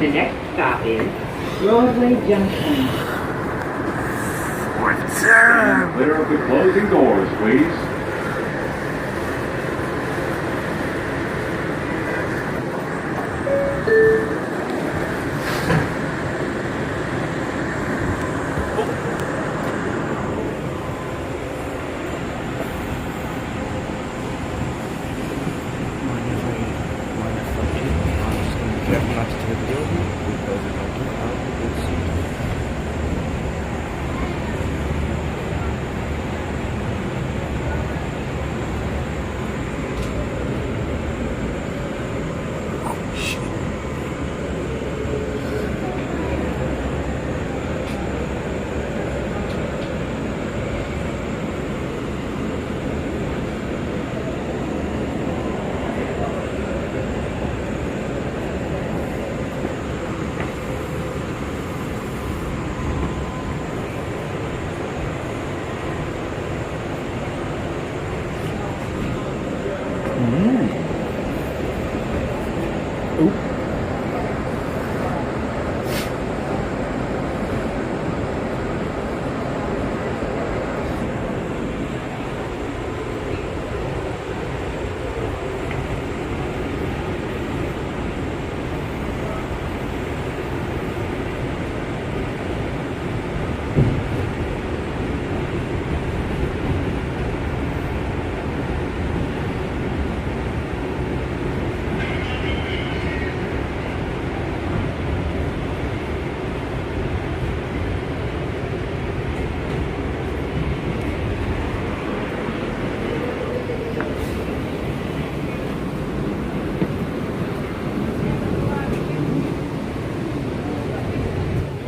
The next stop is Broadway Junction. Stand clear of the closing doors, please.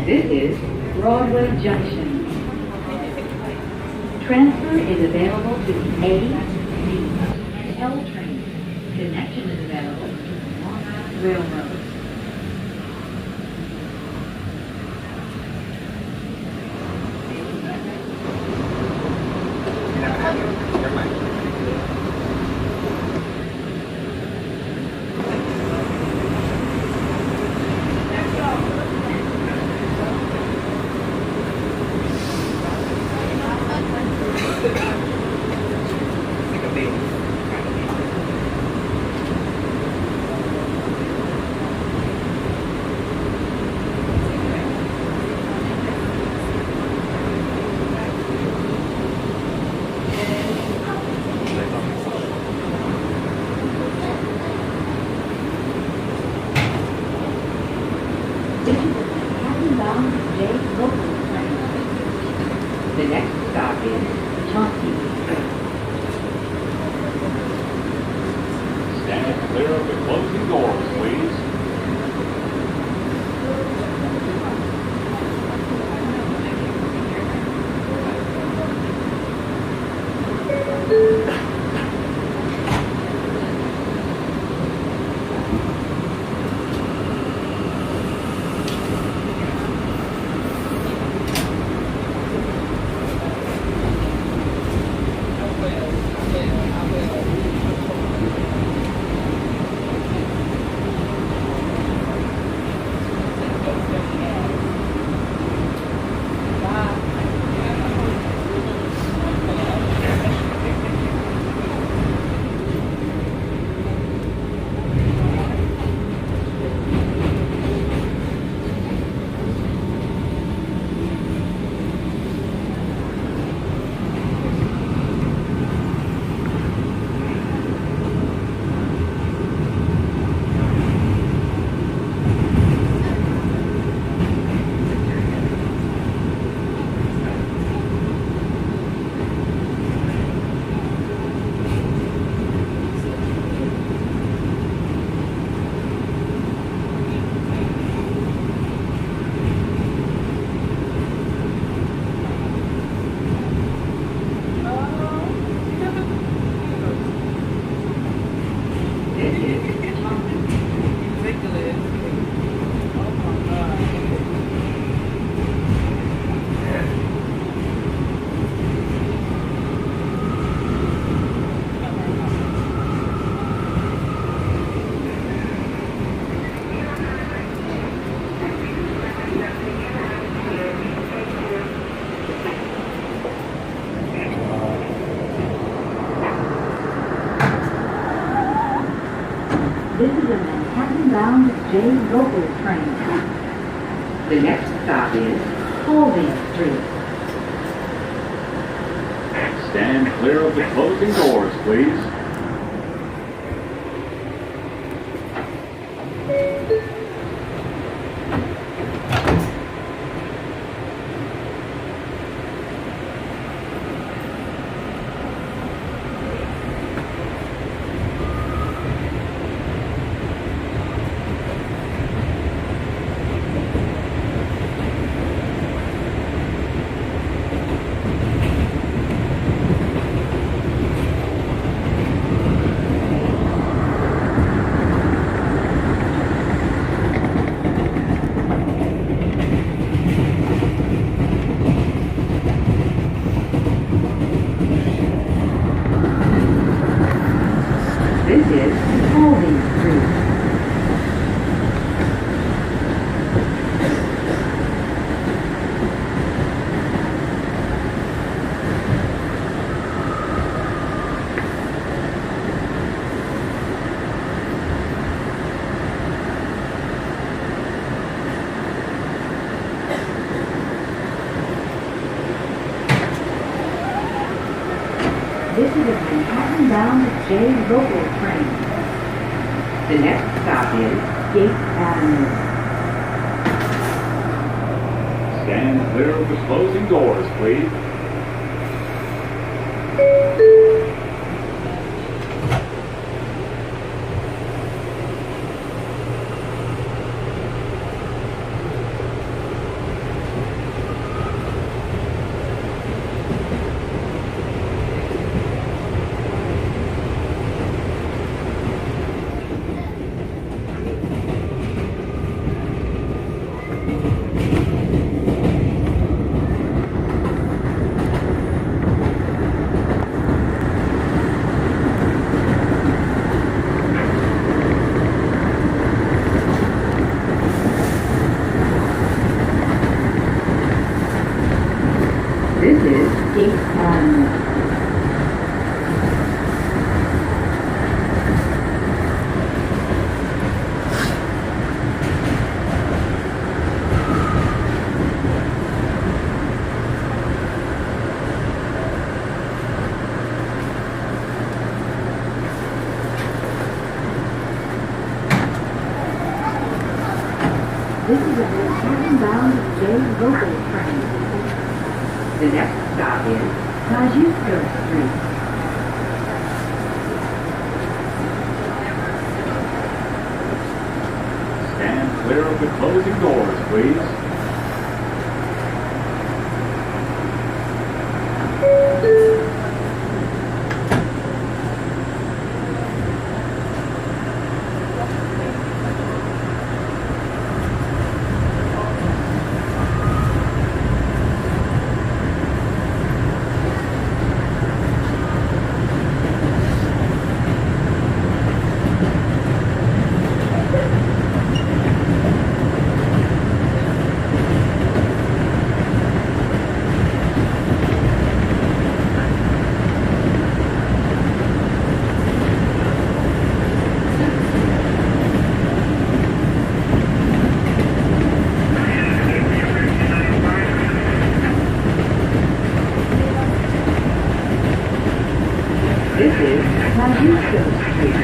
This is Broadway Junction. Transfer is available to the A, B, and L trains. Connection is available to Long Island Railroad. The next stop is Chauncey Street. Stand clear of the closing doors, please. J local train. The next stop is Holden Street. Stand clear of the closing doors, please. This is Holden Street. This is a Manhattan-bound J local train. The next stop is Gate Avenue. Stand clear of the closing doors, please. This is Gate Avenue. This is a Manhattan-bound J local train. The next stop is Kosciuszko Street. Stand clear of the closing doors, please. This is Kosciuszko Street.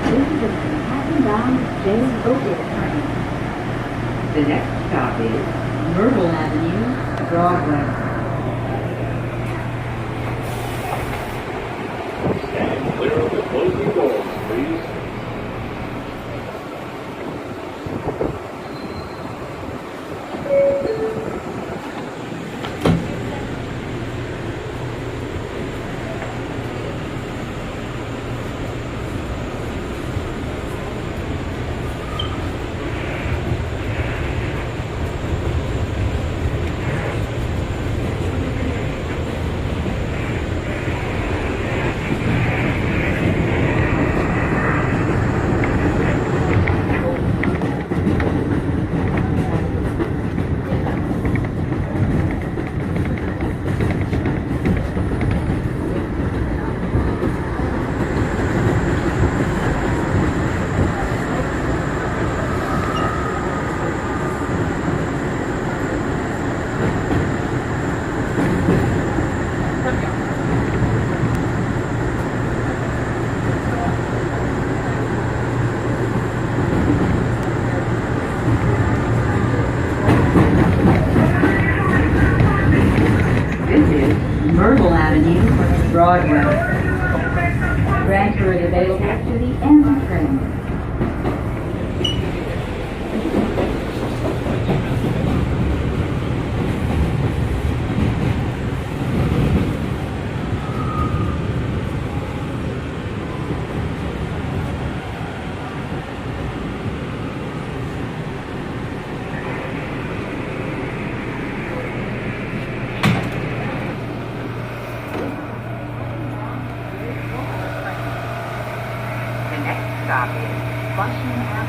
This is a Manhattan-bound J local train. The next stop is Myrtle Avenue, Broadway. Stand clear of the closing doors, please. Avenue, Broadway. Transfer is available to the M train. The next stop is Flushing Avenue.